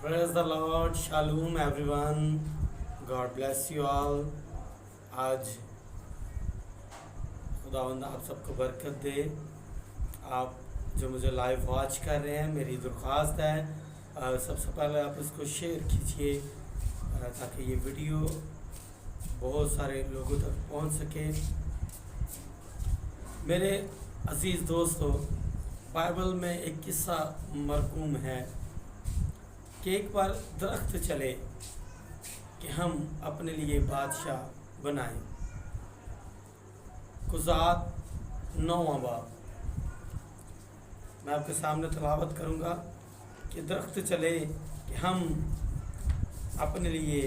Praise the Lord, Shalom everyone, God bless you all. आज खुदावंद आप सबको बरकत दे। आप जो मुझे लाइव वॉच कर रहे हैं, मेरी दरख्वास्त है सबसे पहले आप इसको शेयर कीजिए ताकि ये वीडियो बहुत सारे लोगों तक पहुंच सके। मेरे अजीज़ दोस्तों, बाइबल में एक किस्सा मरकूम है कि एक बार दरख्त चले कि हम अपने लिए बादशाह बनाएं। कुज़ात 9वां बाब मैं आपके सामने तलावत करूंगा कि दरख्त चले कि हम अपने लिए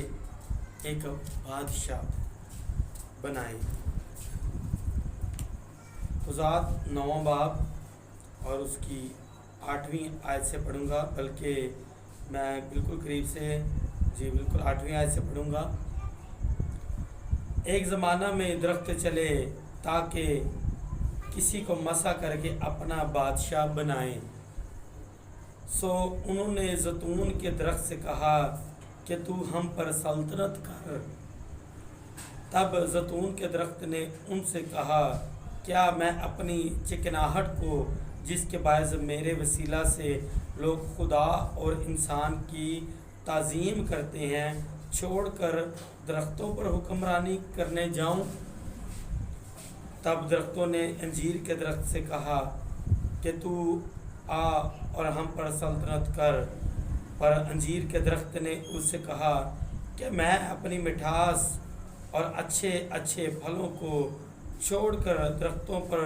एक बादशाह बनाएं। कुज़ात 9वां बाब और उसकी 8वीं आयत से पढ़ूंगा, बल्कि मैं बिल्कुल करीब से बिल्कुल 8वीं आयत से पढ़ूंगा। एक ज़माना में दरख्त चले ताकि किसी को मसा करके अपना बादशाह बनाएं। सो उन्होंने ज़ैतून के दरख्त से कहा कि तू हम पर सल्तनत कर। तब ज़ैतून के दरख्त ने उनसे कहा, क्या मैं अपनी चिकनाहट को, जिसके बायस मेरे वसीला से लोग खुदा और इंसान की ताज़ीम करते हैं, छोड़कर दरख्तों पर हुक्मरानी करने जाऊं? तब दरख्तों ने अंजीर के दरख्त से कहा कि तू आ और हम पर सल्तनत कर। पर अंजीर के दरख्त ने उससे कहा कि मैं अपनी मिठास और अच्छे अच्छे फलों को छोड़कर दरख्तों पर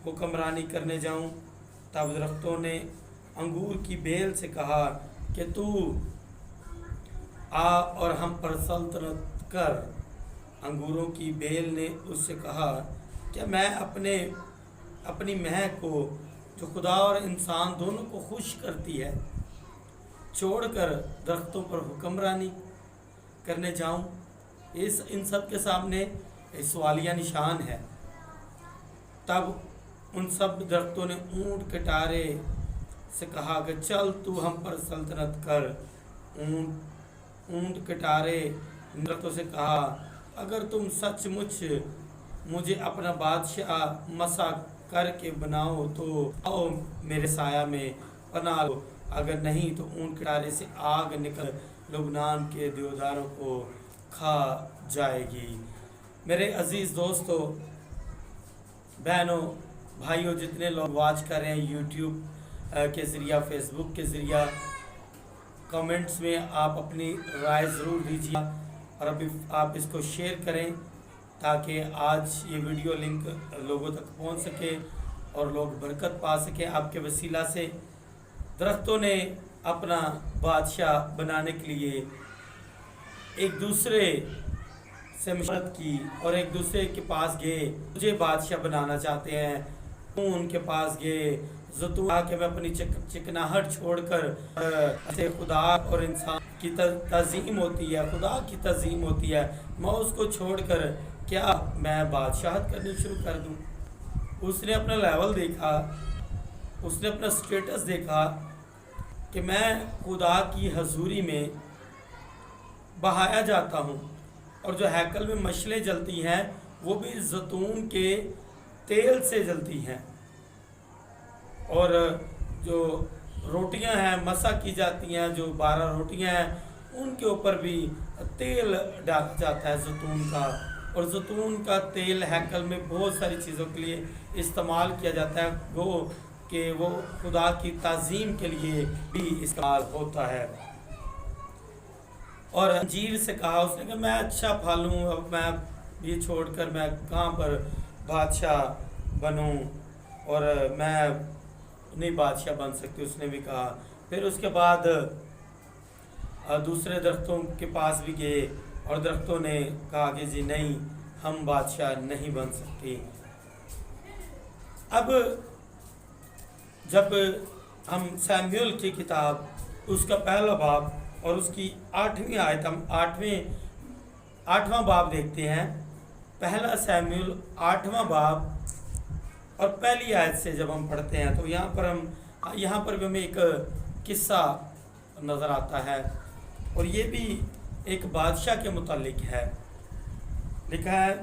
हुक्मरानी करने जाऊं? तब दरख्तों ने अंगूर की बेल से कहा कि तू आ और हम पर सल्तनत कर। अंगूरों की बेल ने उससे कहा कि मैं अपनी महक को, जो खुदा और इंसान दोनों को खुश करती है, छोड़कर दरख्तों पर हुक्मरानी करने जाऊं? इन सब के सामने सवालिया निशान है। तब उन सब दरख्तों ने ऊंट कटारे से कहा कि चल तू हम पर सल्तनत कर। ऊंट कटारे दरख्तों से कहा, अगर तुम सचमुच मुझे अपना बादशाह मसा करके बनाओ तो आओ मेरे साया में पनाह लो, अगर नहीं तो ऊंट कटारे से आग निकल लुबनान के देवदारों को खा जाएगी। मेरे अजीज़ दोस्तों, बहनों, भाइयों, जितने लोग वॉच कर रहे हैं यूट्यूब के ज़रिया, फेसबुक के ज़रिया, कमेंट्स में आप अपनी राय ज़रूर दीजिए और अभी आप इसको शेयर करें ताकि आज ये वीडियो लिंक लोगों तक पहुंच सके और लोग बरकत पा सकें आपके वसीला से। दरख्तों ने अपना बादशाह बनाने के लिए एक दूसरे से मशवरत की और एक दूसरे के पास गए, मुझे बादशाह बनाना चाहते हैं। तुम उनके पास गए, ज़ैतून कि मैं अपनी चिकनाहट छोड़कर ऐसे खुदा और इंसान की तज़ीम होती है, खुदा की तज़ीम होती है, मैं उसको छोड़कर क्या मैं बादशाहत करनी शुरू कर दूं? उसने अपना लेवल देखा, उसने अपना स्टेटस देखा कि मैं खुदा की हजूरी में बहाया जाता हूं और जो हैकल में मशलें जलती हैं वो भी ज़ैतून के तेल से जलती हैं, और जो रोटियां हैं मसा की जाती हैं, जो 12 रोटियां हैं उनके ऊपर भी तेल डाला जाता है ज़ैतून का। और ज़ैतून का तेल हैकल में बहुत सारी चीज़ों के लिए इस्तेमाल किया जाता है, वो खुदा की ताज़ीम के लिए भी इस्तेमाल होता है। और अंजीर से कहा उसने कि मैं अच्छा फल हूँ, अब मैं ये छोड़कर मैं कहाँ पर बादशाह बनूँ, और मैं नहीं बादशाह बन सकती, उसने भी कहा। फिर उसके बाद दूसरे दरख्तों के पास भी गए और दरख्तों ने कहा कि जी नहीं, हम बादशाह नहीं बन सकते। अब जब हम सैमुएल की किताब उसका पहला बाब और उसकी 8वीं आयत, हम 8वां बाब देखते हैं। पहला सैमुएल 8वां बाब और पहली आयत से जब हम पढ़ते हैं तो यहाँ पर भी हमें एक किस्सा नज़र आता है। और ये भी एक बादशाह के मुतालिक है। लिखा है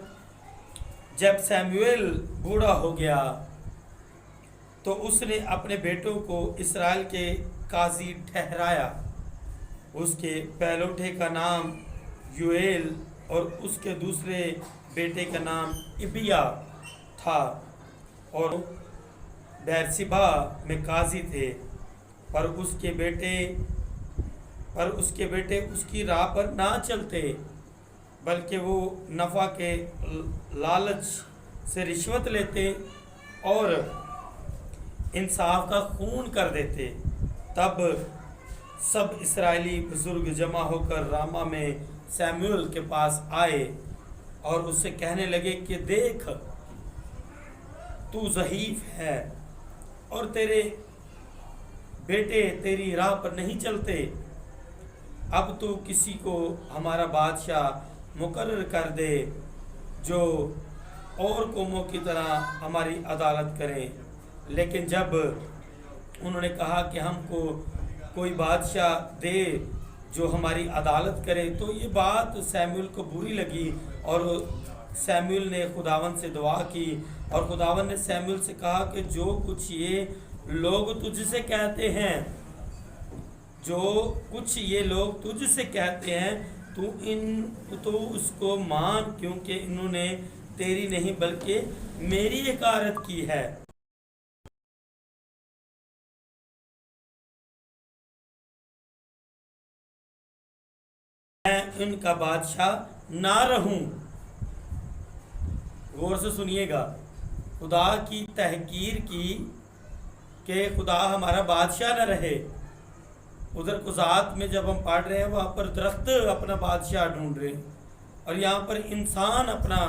जब सैमुएल बूढ़ा हो गया तो उसने अपने बेटों को इसराइल के काजी ठहराया। उसके पहलोठे का नाम यूएल और उसके दूसरे बेटे का नाम इबिया था और बैरसिबा में काजी थे। पर उसके बेटे उसकी राह पर ना चलते, बल्कि वो नफ़ा के लालच से रिश्वत लेते और इंसाफ का खून कर देते। तब सब इस्राएली बुजुर्ग जमा होकर रामा में सैमुएल के पास आए और उससे कहने लगे कि देख, तू ज़ईफ है और तेरे बेटे तेरी राह पर नहीं चलते। अब तू किसी को हमारा बादशाह मुकर्रर कर दे जो और कौमों की तरह हमारी अदालत करे। लेकिन जब उन्होंने कहा कि हमको कोई बादशाह दे जो हमारी अदालत करे, तो ये बात सैमुएल को बुरी लगी और सैमुएल ने खुदावन से दुआ की। और खुदावन ने सैमुएल से कहा कि जो कुछ ये लोग तुझसे कहते हैं, जो कुछ ये लोग तुझसे कहते हैं, तू उसको मान, क्योंकि इन्होंने तेरी नहीं बल्कि मेरी इकारत की है। मैं इनका बादशाह ना रहूं। गौर से सुनिएगा, खुदा की तहकीर की कि खुदा हमारा बादशाह न रहे। उधर कुज़ात में जब हम पढ़ रहे हैं वहाँ पर दरख्त अपना बादशाह ढूंढ रहे हैं, और यहाँ पर इंसान अपना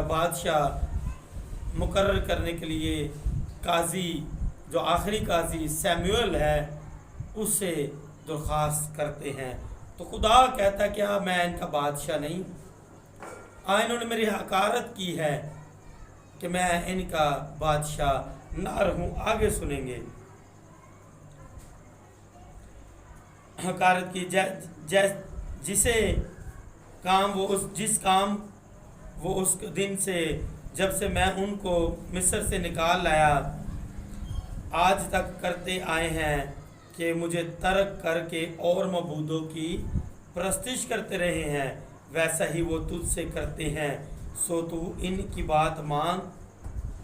बादशाह मुकर्रर करने के लिए काजी, जो आखिरी काजी सैमुएल है, उससे दरख्वास्त करते हैं। तो खुदा कहता क्या मैं इनका बादशाह नहीं? इन्होंने मेरी हकारत की है कि मैं इनका बादशाह ना रहूं। आगे सुनेंगे। हकारत की जिस काम वो उस दिन से जब से मैं उनको मिस्र से निकाल लाया आज तक करते आए हैं कि मुझे तर्क करके और मबूदों की परस्तिश करते रहे हैं, वैसा ही वो तुझसे करते हैं। सो तू इनकी बात मान,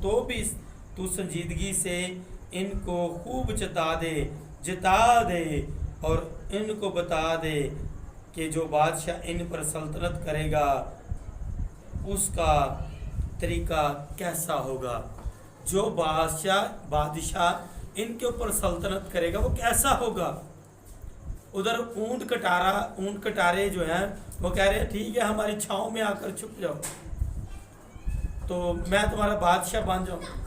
तो भी तू संजीदगी से इनको खूब जिता दे और इनको बता दे कि जो बादशाह इन पर सल्तनत करेगा उसका तरीका कैसा होगा। जो बादशाह इनके ऊपर सल्तनत करेगा वो कैसा होगा। उधर ऊंट कटारे जो हैं वो कह रहे हैं ठीक है हमारी छाँव में आकर छुप जाओ तो मैं तुम्हारा बादशाह बन जाऊँ।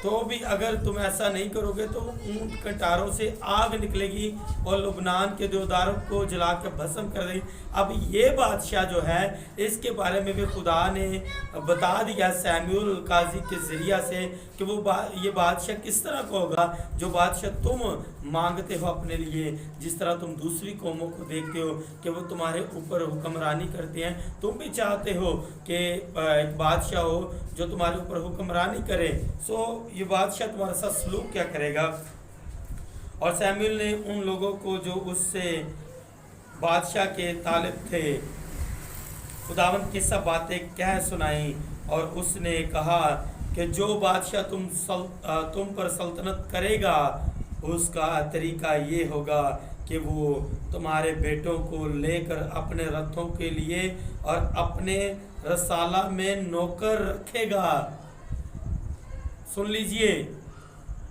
तो भी अगर तुम ऐसा नहीं करोगे तो ऊंट कटारों से आग निकलेगी और लुबनान के देवदारों को जला के भस्म कर देगी। अब ये बादशाह जो है इसके बारे में भी खुदा ने बता दिया सैमुएल काजी के ज़रिया से कि वो ये बादशाह किस तरह का होगा। जो बादशाह तुम मांगते हो अपने लिए, जिस तरह तुम दूसरी कौमों को देखते हो कि वो तुम्हारे ऊपर हुक्मरानी करते हैं, तुम भी चाहते हो कि एक बादशाह हो जो तुम्हारे ऊपर हुक्मरानी करे। सो ये बादशाह तुम्हारे साथ सलूक क्या करेगा। और सैमुएल ने उन लोगों को जो उससे बादशाह के तालिब थे खुदावंद की सब बातें कह सुनाई। और उसने कहा कि जो बादशाह तुम पर सल्तनत करेगा उसका तरीका ये होगा कि वो तुम्हारे बेटों को लेकर अपने रथों के लिए और अपने रसाला में नौकर रखेगा। सुन लीजिए,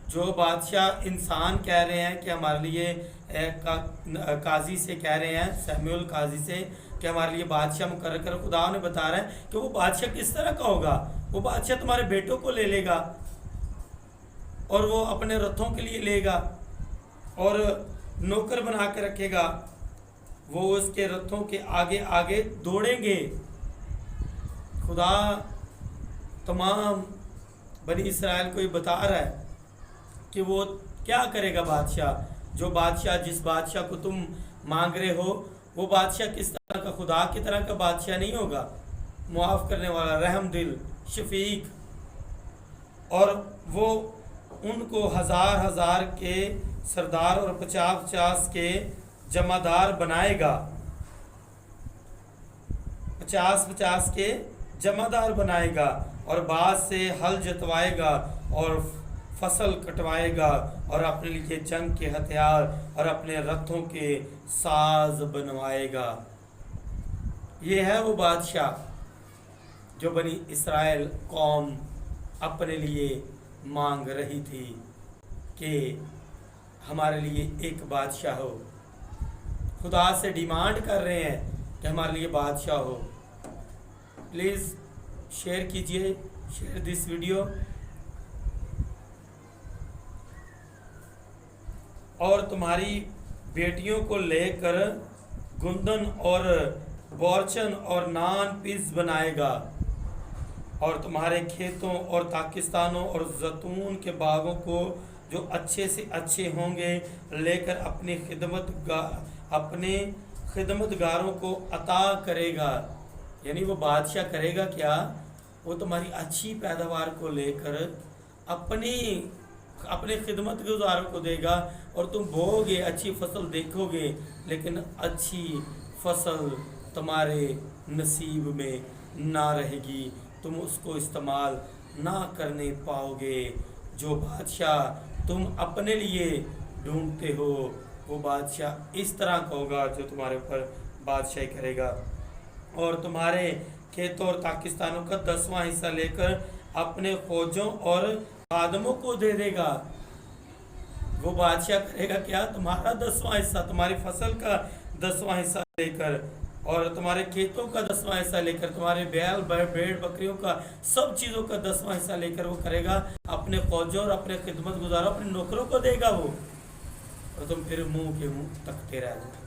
जो बादशाह इंसान कह रहे हैं कि हमारे लिए काजी से कह रहे हैं, सैमुएल काजी से कि हमारे लिए बादशाह मुकर्रर कर, खुदा ने बता रहा है कि वो बादशाह किस तरह का होगा। वो बादशाह तुम्हारे बेटों को ले लेगा और वो अपने रथों के लिए लेगा और नौकर बना के रखेगा। वो उसके रथों के आगे आगे दौड़ेंगे। खुदा तमाम बनी इसराइल को ये बता रहा है कि वो क्या करेगा बादशाह। जो बादशाह, जिस बादशाह को तुम मांग रहे हो, वो बादशाह किस तरह का, खुदा की तरह का बादशाह नहीं होगा। मुआफ़ करने वाला, रहम दिल, शफीक। और वो उनको हज़ार हज़ार के सरदार और 50-50 के जमादार बनाएगा, 50-50 के जमादार बनाएगा, और बाद से हल जतवाएगा और फसल कटवाएगा, और अपने लिए जंग के हथियार और अपने रथों के साज बनवाएगा। ये है वो बादशाह जो बनी इस्राएल कौम अपने लिए मांग रही थी कि हमारे लिए एक बादशाह हो। खुदा से डिमांड कर रहे हैं कि हमारे लिए बादशाह हो। प्लीज़ शेयर कीजिए, शेयर दिस वीडियो। और तुम्हारी बेटियों को लेकर गुंदन और बोरचन और नान पीस बनाएगा, और तुम्हारे खेतों और पाकिस्तानों और जैतून के बागों को जो अच्छे से अच्छे होंगे लेकर अपने खिदमतगारों को अता करेगा। यानी वो बादशाह करेगा क्या, वो तुम्हारी अच्छी पैदावार को लेकर अपने खिदमतगारों को देगा, और तुम बोओगे, अच्छी फसल देखोगे, लेकिन अच्छी फसल तुम्हारे नसीब में ना रहेगी, तुम उसको इस्तेमाल ना करने पाओगे। जो बादशाह तुम अपने लिए ढूंढते हो, वो बादशाह इस तरह का होगा जो तुम्हारे ऊपर बादशाही करेगा, और तुम्हारे खेतों और पाकिस्तानों का 10वां हिस्सा लेकर अपने फौजों और आदमों को दे देगा। वो बादशाह करेगा क्या, तुम्हारा 10वां हिस्सा, तुम्हारी फसल का 10वां हिस्सा लेकर, और तुम्हारे खेतों का 10वां हिस्सा लेकर, तुम्हारे बैल भेड़ बकरियों का, सब चीज़ों का 10वां हिस्सा लेकर वो करेगा, अपने फौजों और अपने खिदमत गुजारों, अपने नौकरों को देगा वो, और तुम फिर मुंह के मुंह तकते रह जाओ।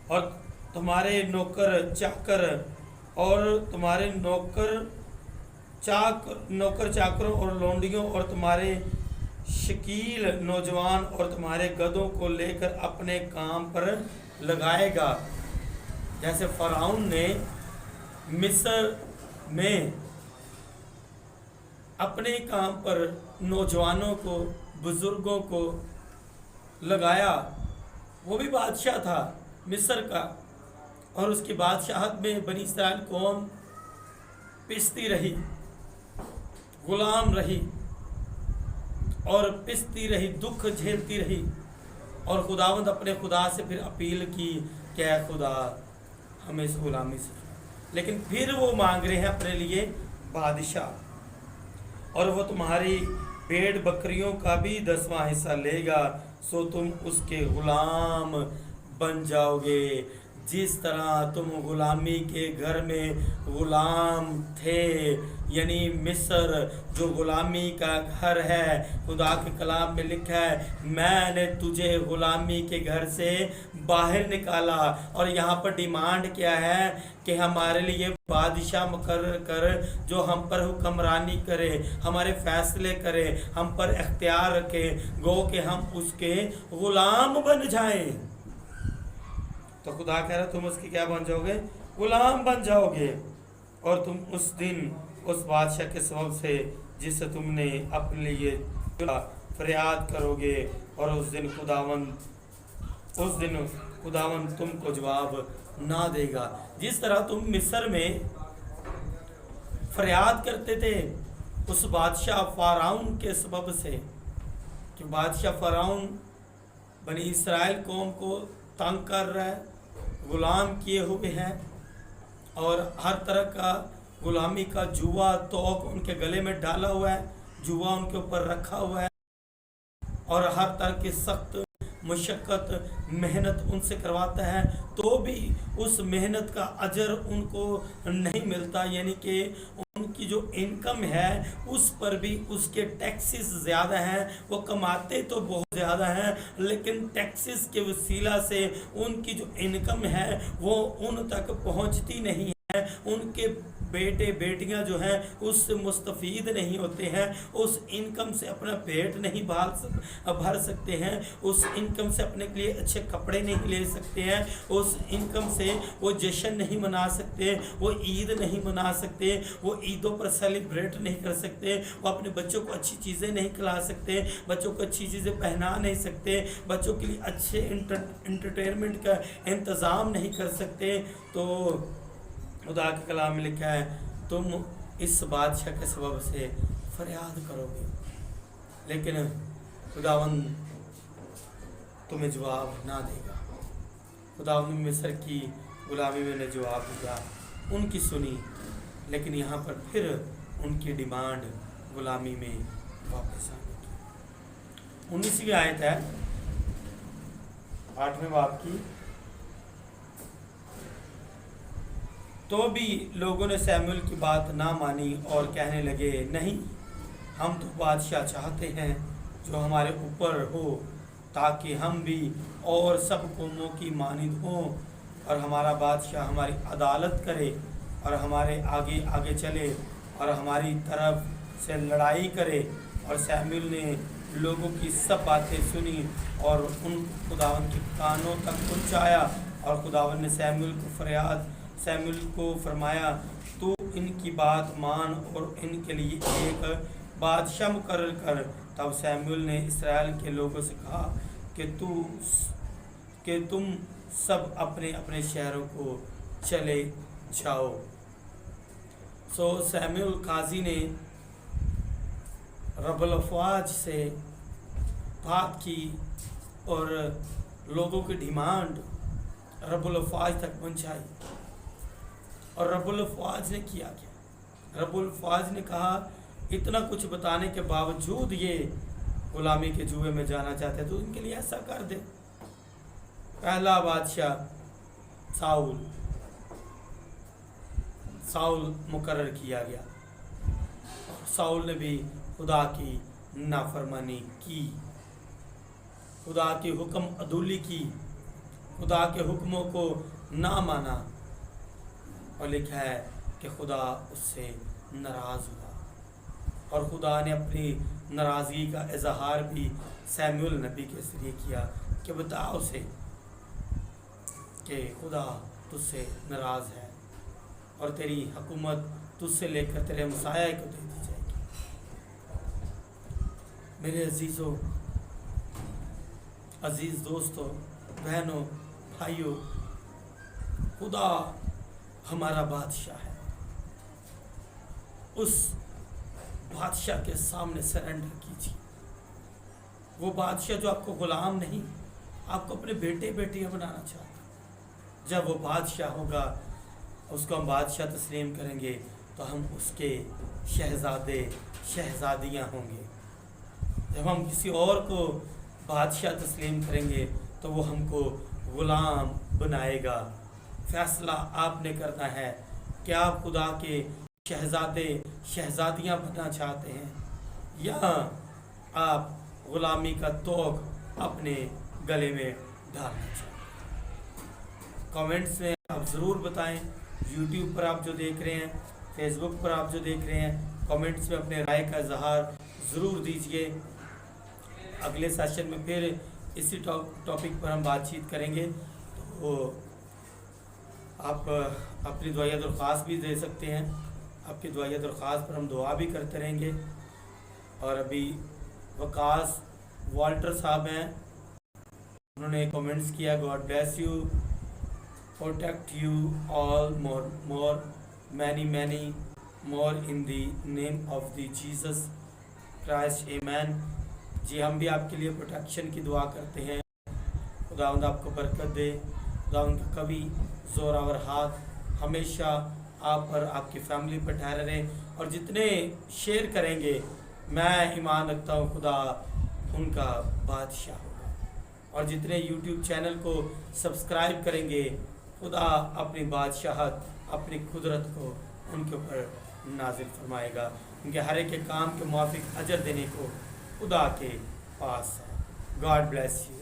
और तुम्हारे नौकर चाकर और तुम्हारे नौकर चाकरों और लौंडियों और तुम्हारे शकील नौजवान और तुम्हारे गधों को लेकर अपने काम पर लगाएगा। जैसे फ़िरौन ने मिस्र में अपने काम पर नौजवानों को, बुजुर्गों को लगाया, वो भी बादशाह था मिस्र का, और उसकी बादशाहत में बनी इस्राएल कौम पिसती रही, गुलाम रही और पिसती रही, दुख झेलती रही, और खुदावंद अपने खुदा से फिर अपील की कि ऐ खुदा हमें इस गुलामी से, लेकिन फिर वो मांग रहे हैं अपने लिए बादशाह, और वो तुम्हारी भेड़ बकरियों का भी 10वां हिस्सा लेगा, सो तुम उसके गुलाम बन जाओगे। जिस तरह तुम गुलामी के घर में गुलाम थे, यानी मिस्र जो गुलामी का घर है, खुदा के कलाम में लिखा है, मैंने तुझे गुलामी के घर से बाहर निकाला, और यहाँ पर डिमांड क्या है कि हमारे लिए बादशाह मुकर्रर कर, जो हम पर हुक्मरानी करे, हमारे फैसले करे, हम पर इख्तियार रखे, गो कि हम उसके गुलाम बन जाएं। तो खुदा कह रहा तुम उसके क्या बन जाओगे, गुलाम बन जाओगे, और तुम उस दिन उस बादशाह के सबब से जिसे तुमने अपने लिए फरियाद करोगे, और उस दिन खुदावंद तुमको जवाब ना देगा। जिस तरह तुम मिस्र में फरियाद करते थे उस बादशाह फ़िरौन के सबब से, कि बादशाह फ़िरौन बनी इस्राएल कौम को तंग कर रहा है, गुलाम किए हुए हैं, और हर तरह का गुलामी का जुआ तोक उनके गले में डाला हुआ है, जुआ उनके ऊपर रखा हुआ है, और हर तरह की सख्त मुशक्क़त मेहनत उनसे करवाता है, तो भी उस मेहनत का अजर उनको नहीं मिलता। यानी कि उनकी जो इनकम है उस पर भी उसके टैक्सेस ज़्यादा हैं, वो कमाते तो बहुत ज़्यादा हैं, लेकिन टैक्सेस के वसीला से उनकी जो इनकम है वो उन तक पहुंचती नहीं है। हैं उनके बेटे बेटियां जो हैं उससे मुस्तफ़ीद नहीं होते हैं, उस इनकम से अपना पेट नहीं भर सकते हैं, उस इनकम से अपने लिए अच्छे कपड़े नहीं ले सकते हैं, उस इनकम से वो जश्न नहीं मना सकते, वो ईद नहीं मना सकते, वो ईदों पर सेलिब्रेट नहीं कर सकते, वो अपने बच्चों को अच्छी चीज़ें नहीं खिला सकते, बच्चों को अच्छी चीज़ें पहना नहीं सकते, बच्चों के लिए अच्छे इंटरटेनमेंट का इंतज़ाम नहीं कर सकते। तो खुदा के कलाम में लिखा है तुम इस बादशाह के सबब से फरियाद करोगे, लेकिन खुदावंद तुम्हें जवाब ना देगा। खुदावंद मिस्र की गुलामी में ने जवाब दिया, उनकी सुनी, लेकिन यहाँ पर फिर उनकी डिमांड गुलामी में वापस आने की। 19वीं आयत है 8वें बाब की। तो भी लोगों ने सैमुएल की बात ना मानी और कहने लगे, नहीं, हम तो बादशाह चाहते हैं जो हमारे ऊपर हो, ताकि हम भी और सब कौमों की मानिंद हों, और हमारा बादशाह हमारी अदालत करे और हमारे आगे आगे चले और हमारी तरफ से लड़ाई करे। और सैमुएल ने लोगों की सब बातें सुनी और उन खुदावन के कानों तक पहुँचाया, और खुदावन ने सैमुएल को फरमाया, तू इनकी बात मान और इनके लिए एक बादशाह मुकर्रर कर। तब सैमुएल ने इस्राएल के लोगों से कहा कि तुम सब अपने अपने शहरों को चले जाओ। सो सैमुएल काजी ने रब्बुल अफ़वाज से बात की और लोगों की डिमांड रब्बुल अफ़वाज तक पहुंचाई। और रब्बुल अफ़वाज ने किया क्या? रब्बुल अफ़वाज ने कहा, इतना कुछ बताने के बावजूद ये गुलामी के जुए में जाना चाहते हैं तो उनके लिए ऐसा कर दे। पहला बादशाह साउल मुकर्रर किया गया। साउल ने भी खुदा की नाफरमानी की, खुदा की हुक्म अदूली की, खुदा के हुक्मों को ना माना, और लिखा है कि खुदा उससे नाराज़ हुआ। और खुदा ने अपनी नाराज़गी का इजहार भी सैमुएल नबी के ज़रिए किया कि बता उसे कि खुदा तुझसे नाराज़ है और तेरी हुकूमत तुझसे लेकर तेरे मसाया को दे दी जाएगी। मेरे अजीज़ दोस्तों, बहनों, भाइयों, खुदा हमारा बादशाह है। उस बादशाह के सामने सरेंडर कीजिए। वो बादशाह जो आपको गुलाम नहीं, आपको अपने बेटे बेटियां बनाना चाहता है। जब वो बादशाह होगा, उसको हम बादशाह तस्लीम करेंगे तो हम उसके शहजादे शहजादियां होंगे। जब हम किसी और को बादशाह तस्लीम करेंगे तो वो हमको गुलाम बनाएगा। फैसला आपने करना है कि आप खुदा के शहजादे शहजादियां बनना चाहते हैं या आप गुलामी का तोग अपने गले में डालना चाहते हैं। कमेंट्स में आप ज़रूर बताएं। यूट्यूब पर आप जो देख रहे हैं, फेसबुक पर आप जो देख रहे हैं, कमेंट्स में अपने राय का इजहार ज़रूर दीजिए। अगले सेशन में फिर इसी टॉपिक पर हम बातचीत करेंगे। तो आप अपनी दुआया दरख्वास्त भी दे सकते हैं। आपकी दुआया दरख्वास्त पर हम दुआ भी करते रहेंगे। और अभी वकास वाल्टर साहब हैं, उन्होंने कमेंट्स किया, God bless you, protect you all more many more in the name of the Jesus Christ, आमीन। जी, हम भी आपके लिए प्रोटेक्शन की दुआ करते हैं। खुदावंद आपको बरकत दे, खुदावंद का कभी ज़ोरावर हाथ हमेशा आप पर, आपकी फैमिली पर ठहरे रहे। और जितने शेयर करेंगे, मैं ईमान रखता हूँ खुदा उनका बादशाह होगा। और जितने यूट्यूब चैनल को सब्सक्राइब करेंगे, खुदा अपनी बादशाहत, अपनी कुदरत को उनके ऊपर नाजिल फरमाएगा। उनके हर एक काम के मुआफिक अजर देने को खुदा के पास है। God bless you.